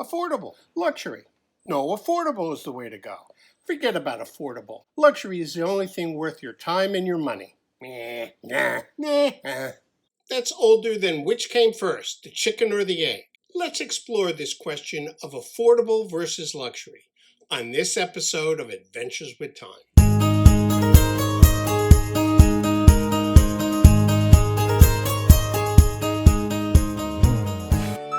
Affordable. Luxury. No, affordable is the way to go. Forget about affordable. Luxury is the only thing worth your time and your money. That's older than which came first, the chicken or the egg. Let's explore this question of affordable versus luxury on this episode of Adventures with Time.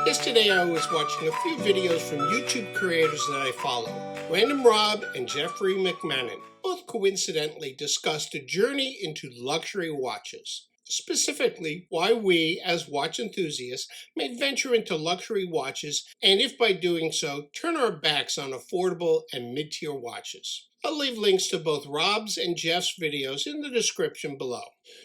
Yesterday I was watching a few videos from YouTube creators that I follow. Random Rob and Jeffrey McMahon both coincidentally discussed a journey into luxury watches. Specifically, why we, as watch enthusiasts, may venture into luxury watches, and if by doing so, turn our backs on affordable and mid-tier watches. I'll leave links to both Rob's and Jeff's videos in the description below.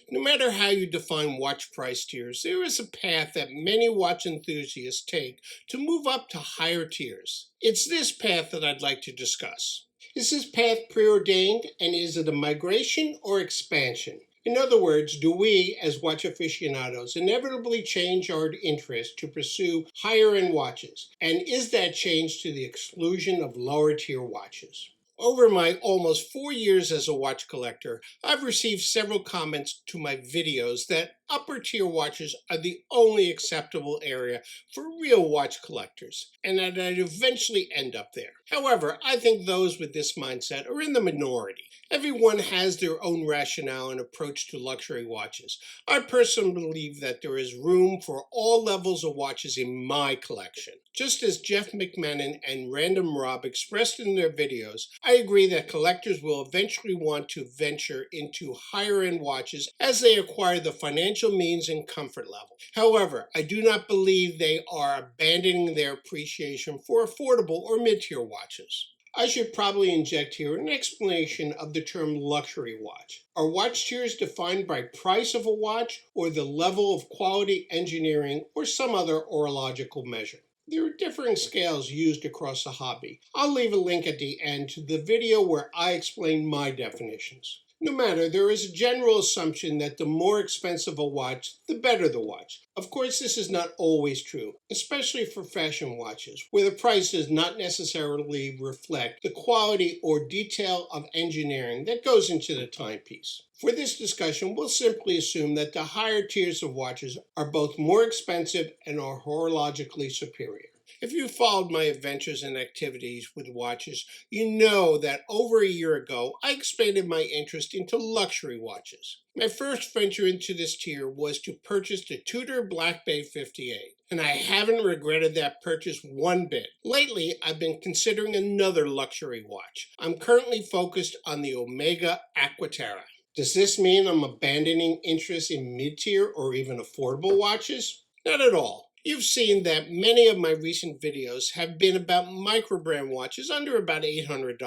No matter how you define watch price tiers, there is a path that many watch enthusiasts take to move up to higher tiers. It's this path that I'd like to discuss. Is this path preordained, and is it a migration or expansion? In other words, do we, as watch aficionados, inevitably change our interest to pursue higher-end watches? And is that change to the exclusion of lower-tier watches? Over my almost 4 years as a watch collector, I've received several comments to my videos that upper-tier watches are the only acceptable area for real watch collectors, and that I'd eventually end up there. However, I think those with this mindset are in the minority. Everyone has their own rationale and approach to luxury watches. I personally believe that there is room for all levels of watches in my collection. Just as Jeff McMahon and Random Rob expressed in their videos, I agree that collectors will eventually want to venture into higher-end watches as they acquire the financial means and comfort level. However, I do not believe they are abandoning their appreciation for affordable or mid-tier watches. I should probably inject here an explanation of the term luxury watch. Are watch tiers defined by price of a watch or the level of quality engineering or some other horological measure? There are differing scales used across the hobby. I'll leave a link at the end to the video where I explain my definitions. No matter, there is a general assumption that the more expensive a watch, the better the watch. Of course, this is not always true, especially for fashion watches, where the price does not necessarily reflect the quality or detail of engineering that goes into the timepiece. For this discussion, we'll simply assume that the higher tiers of watches are both more expensive and are horologically superior. If you followed my adventures and activities with watches, you know that over a year ago, I expanded my interest into luxury watches. My first venture into this tier was to purchase the Tudor Black Bay 58, and I haven't regretted that purchase one bit. Lately, I've been considering another luxury watch. I'm currently focused on the Omega Aquaterra. Does this mean I'm abandoning interest in mid-tier or even affordable watches? Not at all. You've seen that many of my recent videos have been about micro-brand watches under about $800,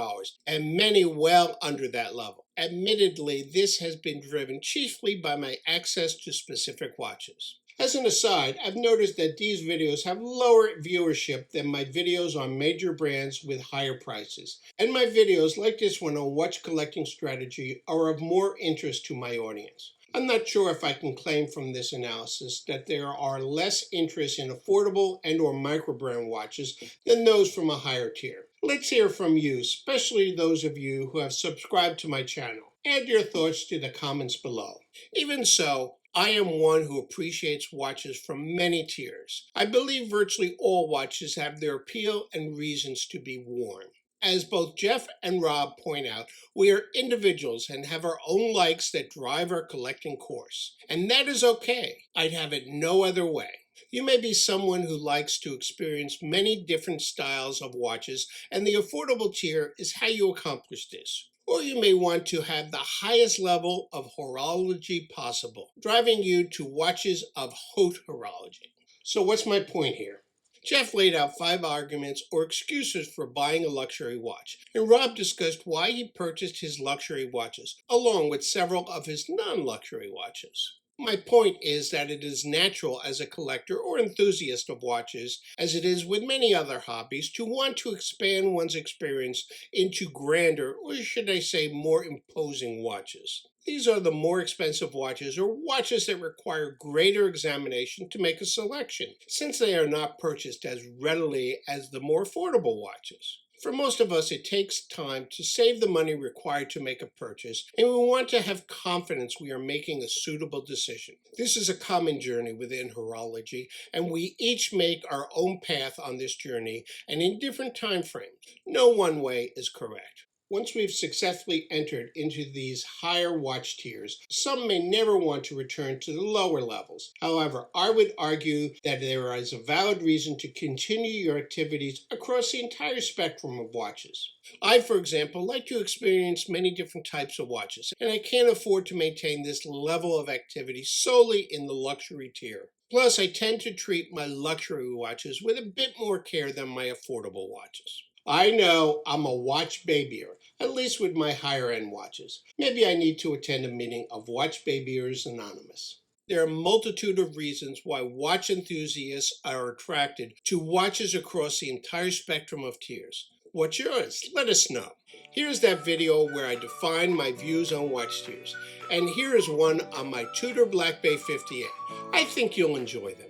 and many well under that level. Admittedly, this has been driven chiefly by my access to specific watches. As an aside, I've noticed that these videos have lower viewership than my videos on major brands with higher prices, and my videos like this one on watch collecting strategy are of more interest to my audience. I'm not sure if I can claim from this analysis that there are less interest in affordable and or micro-brand watches than those from a higher tier. Let's hear from you, especially those of you who have subscribed to my channel. Add your thoughts to the comments below. Even so, I am one who appreciates watches from many tiers. I believe virtually all watches have their appeal and reasons to be worn. As both Jeff and Rob point out, we are individuals and have our own likes that drive our collecting course. And that is okay. I'd have it no other way. You may be someone who likes to experience many different styles of watches, and the affordable tier is how you accomplish this. Or you may want to have the highest level of horology possible, driving you to watches of haute horology. So what's my point here? Jeff laid out 5 arguments or excuses for buying a luxury watch, and Rob discussed why he purchased his luxury watches, along with several of his non-luxury watches. My point is that it is natural as a collector or enthusiast of watches, as it is with many other hobbies, to want to expand one's experience into grander, or should I say more imposing watches. These are the more expensive watches, or watches that require greater examination to make a selection, since they are not purchased as readily as the more affordable watches. For most of us, it takes time to save the money required to make a purchase, and we want to have confidence we are making a suitable decision. This is a common journey within horology, and we each make our own path on this journey and in different time frames. No one way is correct. Once we've successfully entered into these higher watch tiers, some may never want to return to the lower levels. However, I would argue that there is a valid reason to continue your activities across the entire spectrum of watches. I, for example, like to experience many different types of watches, and I can't afford to maintain this level of activity solely in the luxury tier. Plus, I tend to treat my luxury watches with a bit more care than my affordable watches. I know I'm a watch babyer, at least with my higher end watches. Maybe I need to attend a meeting of Watch Babyers Anonymous. There are a multitude of reasons why watch enthusiasts are attracted to watches across the entire spectrum of tiers. What's yours? Let us know. Here's that video where I define my views on watch tiers. And here is one on my Tudor Black Bay 58. I think you'll enjoy them.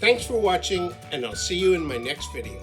Thanks for watching, and I'll see you in my next video.